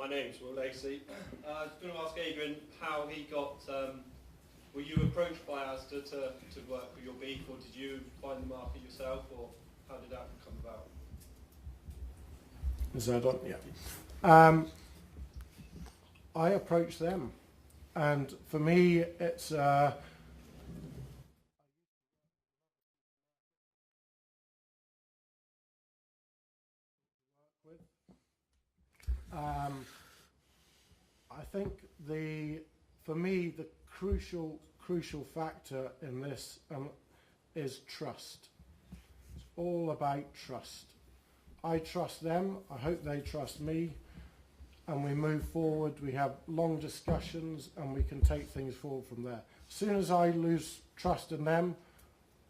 My name's Will Lacey. I was going to ask Adrian how he got. Were you approached by Asda to work with your beef, or did you find the market yourself, or how did that come about? Is that on? Yeah. I approached them, and for me, it's. I think for me, the crucial factor in this is trust. It's all about trust. I trust them, I hope they trust me, and we move forward, we have long discussions, and we can take things forward from there. As soon as I lose trust in them,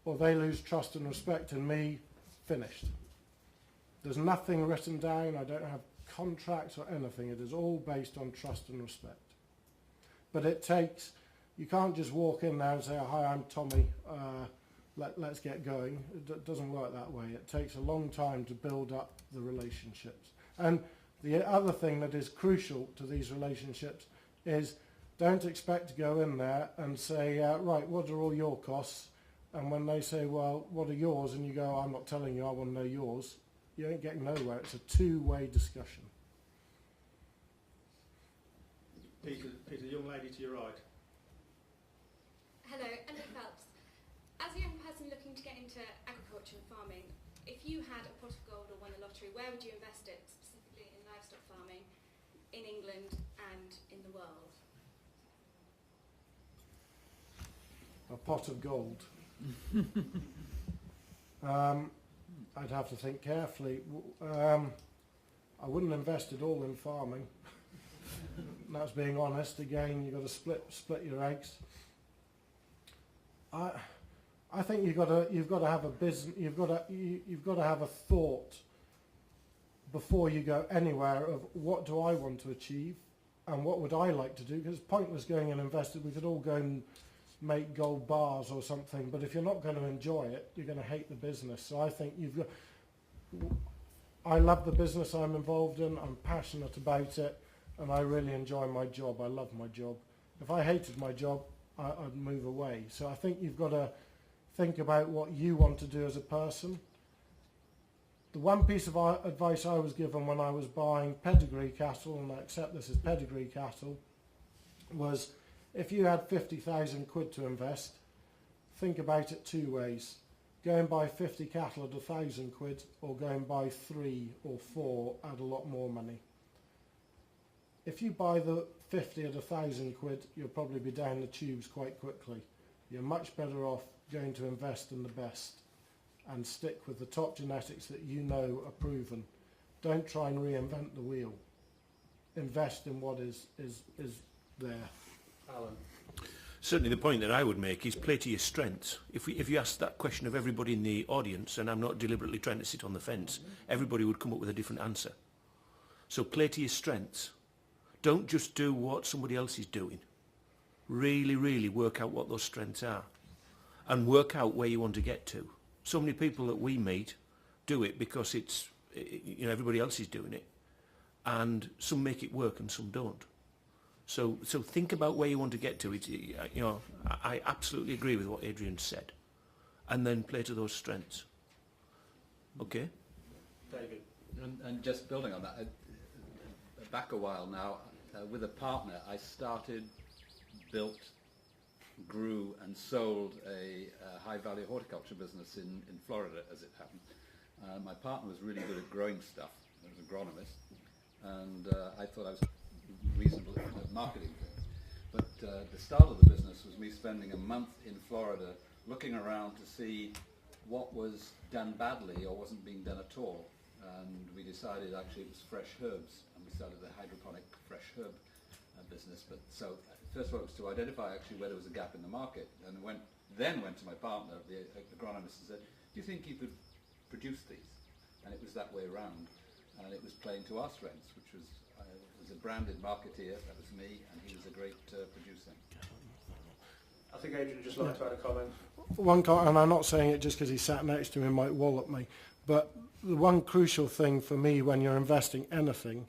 or they lose trust and respect in me, finished. There's nothing written down, I don't have contracts or anything, it is all based on trust and respect. But it takes, you can't just walk in there and say, hi, I'm Tommy, let's get going. It doesn't work that way. It takes a long time to build up the relationships. And the other thing that is crucial to these relationships is don't expect to go in there and say, right, what are all your costs? And when they say, well, what are yours? And you go, I'm not telling you, I want to know yours. You ain't getting nowhere. It's a two-way discussion. Peter, young lady to your right. Hello, Emily Phelps. As a young person looking to get into agriculture and farming, if you had a pot of gold or won a lottery, where would you invest it, specifically in livestock farming, in England and in the world? A pot of gold. I'd have to think carefully. I wouldn't invest it all in farming. That's being honest. Again, you've got to split your eggs. I think you've got to have a business. You've got to have a thought before you go anywhere of what do I want to achieve and what would I like to do. Because it's pointless going and investing. We could all go and make gold bars or something, but if you're not going to enjoy it, you're going to hate the business. So I think I love the business I'm involved in, I'm passionate about it, and I really enjoy my job. I love my job. If I hated my job, I'd move away. So I think you've got to think about what you want to do as a person. The one piece of advice I was given when I was buying pedigree cattle, and I accept this as pedigree cattle, was if you had 50,000 quid to invest, think about it two ways. Go and buy 50 cattle at 1,000 quid, or go and buy 3 or 4 at a lot more money. If you buy the 50 at 1,000 quid, you'll probably be down the tubes quite quickly. You're much better off going to invest in the best and stick with the top genetics that you know are proven. Don't try and reinvent the wheel. Invest in what is there. Alan. Certainly the point that I would make is play to your strengths. If you ask that question of everybody in the audience, and I'm not deliberately trying to sit on the fence, everybody would come up with a different answer. So play to your strengths. Don't just do what somebody else is doing. Really, really work out what those strengths are and work out where you want to get to. So many people that we meet do it because everybody else is doing it, and some make it work and some don't. So think about where you want to get to. I absolutely agree with what Adrian said, and then play to those strengths. Okay. David. And just building on that, back a while now, with a partner, I started, built, grew, and sold a high-value horticulture business in Florida, as it happened. My partner was really good at growing stuff. He was an agronomist, and I thought I was reasonable at marketing things. But the start of the business was me spending a month in Florida looking around to see what was done badly or wasn't being done at all. And we decided actually it was fresh herbs, and we started the hydroponic fresh herb business. But so first of all, it was to identify actually where there was a gap in the market, and then went to my partner, the agronomist, and said, do you think you could produce these? And it was that way around, and it was playing to our strengths, which was a branded marketeer, that was me, and he was a great producer. I think Adrian would just like to add a comment. One comment, and I'm not saying it just because he sat next to me and might wallop me, but the one crucial thing for me when you're investing anything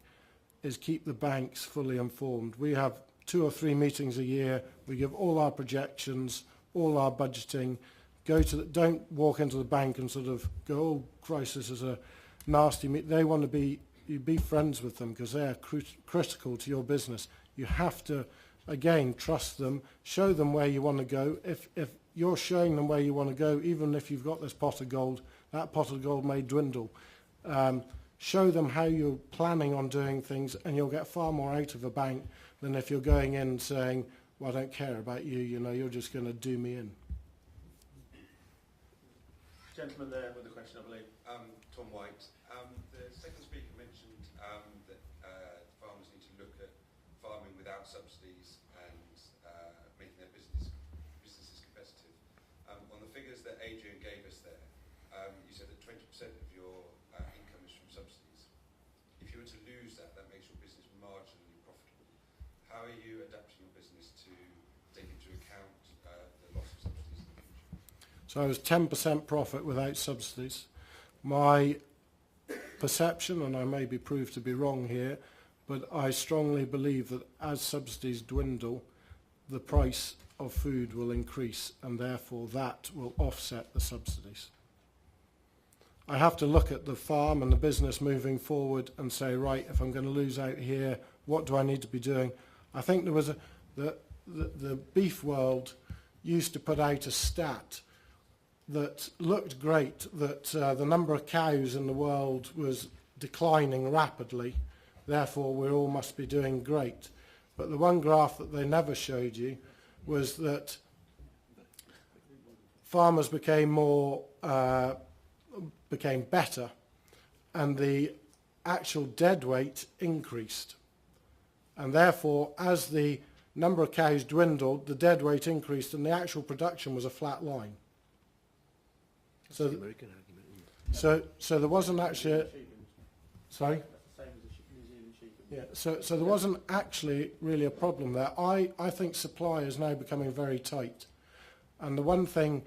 is keep the banks fully informed. We have 2 or 3 meetings a year. We give all our projections, all our budgeting. Don't walk into the bank and sort of go, oh, Christ, this is a nasty meet. They want to be friends with them because they are critical to your business. You have to, again, trust them, show them where you want to go. If you're showing them where you want to go, even if you've got this pot of gold, that pot of gold may dwindle. Show them how you're planning on doing things, and you'll get far more out of a bank than if you're going in saying, well, I don't care about you, you're just going to do me in. Gentleman there with a question, I believe. Tom White. The second speaker mentioned that farmers need to look at farming without subsidies and making their businesses competitive. On the figures that Adrian gave us there, you said that 20% of your income is from subsidies. If you were to lose that, that makes your business marginally profitable. How are you adapting your business to take into account the loss of subsidies in the future? So I was 10% profit without subsidies. My perception, and I may be proved to be wrong here, but I strongly believe that as subsidies dwindle, the price of food will increase, and therefore that will offset the subsidies. I have to look at the farm and the business moving forward and say, right, if I'm going to lose out here, what do I need to be doing? I think there was the beef world used to put out a stat that looked great, that the number of cows in the world was declining rapidly, therefore we all must be doing great. But the one graph that they never showed you was that farmers became better, and the actual dead weight increased. And therefore, as the number of cows dwindled, the dead weight increased, and the actual production was a flat line. So, the American argument, isn't it? so there wasn't actually. Sorry. That's the same as the New Zealand sheep. Yeah. So there wasn't actually really a problem there. I think supply is now becoming very tight, and the one thing,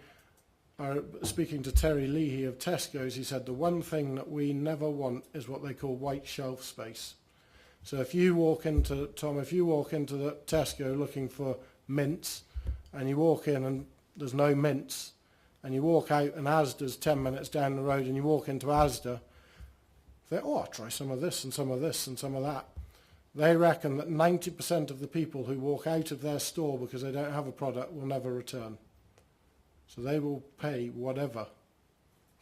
speaking to Terry Leahy of Tesco's, he said the one thing that we never want is what they call white shelf space. So if you walk into the Tesco looking for mints, and you walk in and there's no mints, and you walk out and Asda's 10 minutes down the road, and you walk into Asda, they I'll try some of this and some of this and some of that. They reckon that 90% of the people who walk out of their store because they don't have a product will never return. So they will pay whatever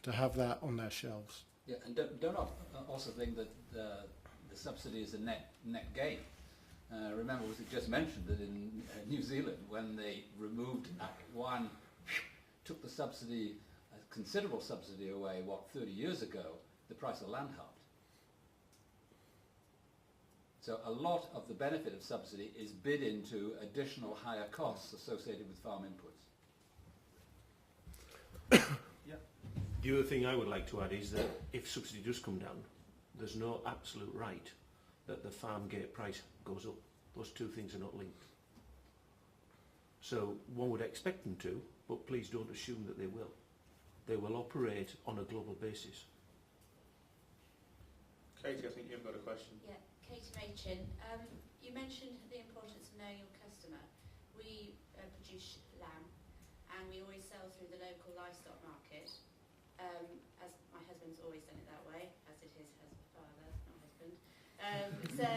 to have that on their shelves. Yeah, and don't also think that the subsidy is a net gain. Remember, was it just mentioned that in New Zealand, when they removed Act 1, took the subsidy, a considerable subsidy away, 30 years ago, the price of land halved. So a lot of the benefit of subsidy is bid into additional higher costs associated with farm inputs. Yeah. The other thing I would like to add is that if subsidy does come down, there's no absolute right that the farm gate price goes up. Those two things are not linked. So one would expect them to, but please don't assume that they will. They will operate on a global basis. Katie, I think you've got a question. Yeah, Katie Machin. You mentioned the importance of knowing your customer. We produce lamb, and we always sell through the local livestock market. As my husband's always done it that way, as it is his father, not husband. So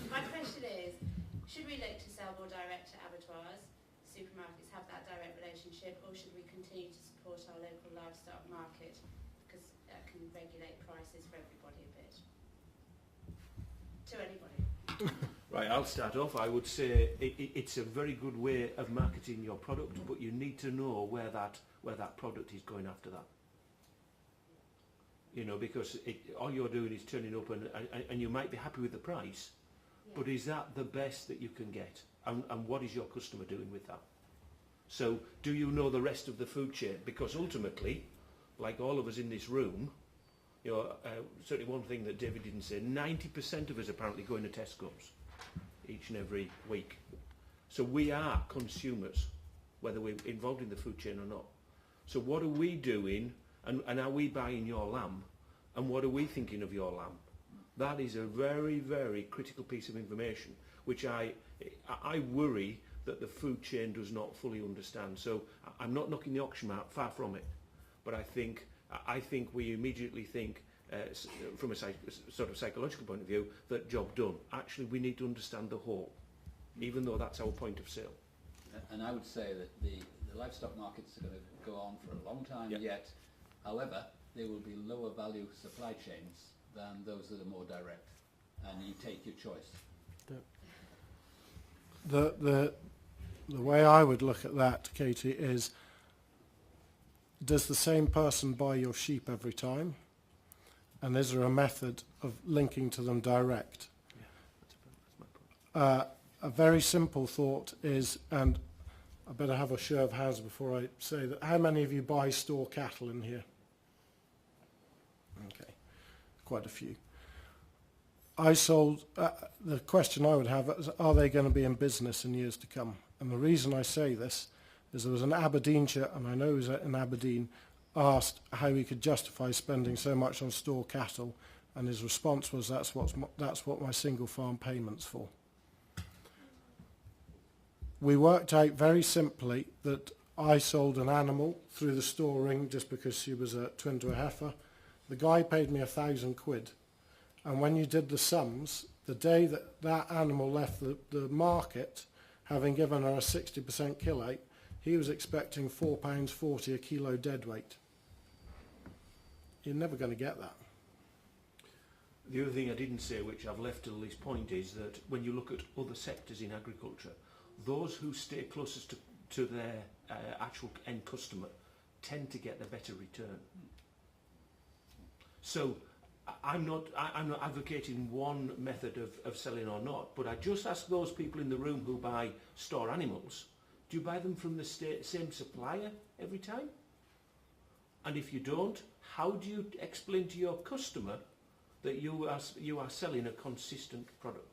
my question is, should we look to sell more direct to abattoirs? Supermarkets have that direct relationship, or should we continue to support our local livestock market because that can regulate prices for everybody a bit? To anybody. Right, I'll start off. I would say it's a very good way of marketing your product, but you need to know where that product is going after that. You know, because all you're doing is turning up and you might be happy with the price, yeah. But is that the best that you can get? And what is your customer doing with that? So do you know the rest of the food chain? Because ultimately, like all of us in this room, you know, certainly one thing that David didn't say, 90% of us apparently go into Tesco's each and every week. So we are consumers, whether we're involved in the food chain or not. So what are we doing, and are we buying your lamb, and what are we thinking of your lamb? That is a very, very critical piece of information, which I worry that the food chain does not fully understand. So I'm not knocking the auction out, far from it. But I think we immediately think, from a sort of psychological point of view, that job done. Actually, we need to understand the whole, even though that's our point of sale. And I would say that the livestock markets are going to go on for a long time yet. However, there will be lower value supply chains than those that are more direct, and you take your choice. The way I would look at that, Katie, is, does the same person buy your sheep every time? And is there a method of linking to them direct? Yeah, that's my point. A very simple thought is, and I better have a show of hands before I say that, how many of you buy store cattle in here? Okay, quite a few. I sold, the question I would have is, are they going to be in business in years to come? And the reason I say this is there was an Aberdeenshire, and I know he was in Aberdeen, asked how he could justify spending so much on store cattle, and his response was, that's what my single farm payment's for. We worked out very simply that I sold an animal through the store ring just because she was a twin to a heifer. The guy paid me £1,000, and when you did the sums, the day that that animal left the market, having given her a 60% kill out, he was expecting £4.40 a kilo dead weight. You're never going to get that. The other thing I didn't say, which I've left till this point, is that when you look at other sectors in agriculture, those who stay closest to their actual end customer tend to get the better return. So I'm not advocating one method of selling or not, but I just ask those people in the room who buy store animals, do you buy them from the same supplier every time? And if you don't, how do you explain to your customer that you are selling a consistent product?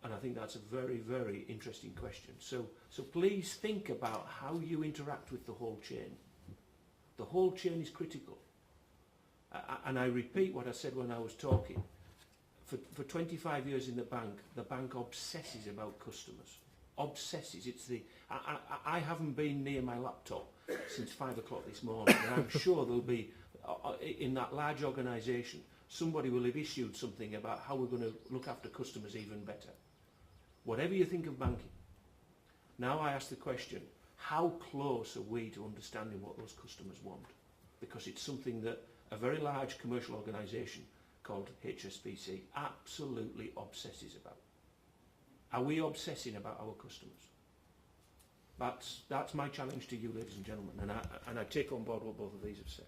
And I think that's a very, very interesting question. So please think about how you interact with the whole chain. The whole chain is critical. And I repeat what I said when I was talking. For 25 years in the bank obsesses about customers. Obsesses. I haven't been near my laptop since 5 o'clock this morning, and I'm sure there'll be, in that large organisation, somebody will have issued something about how we're going to look after customers even better. Whatever you think of banking. Now I ask the question, how close are we to understanding what those customers want? Because it's something that a very large commercial organisation called HSBC absolutely obsesses about. Are we obsessing about our customers? That's my challenge to you, ladies and gentlemen, and I take on board what both of these have said.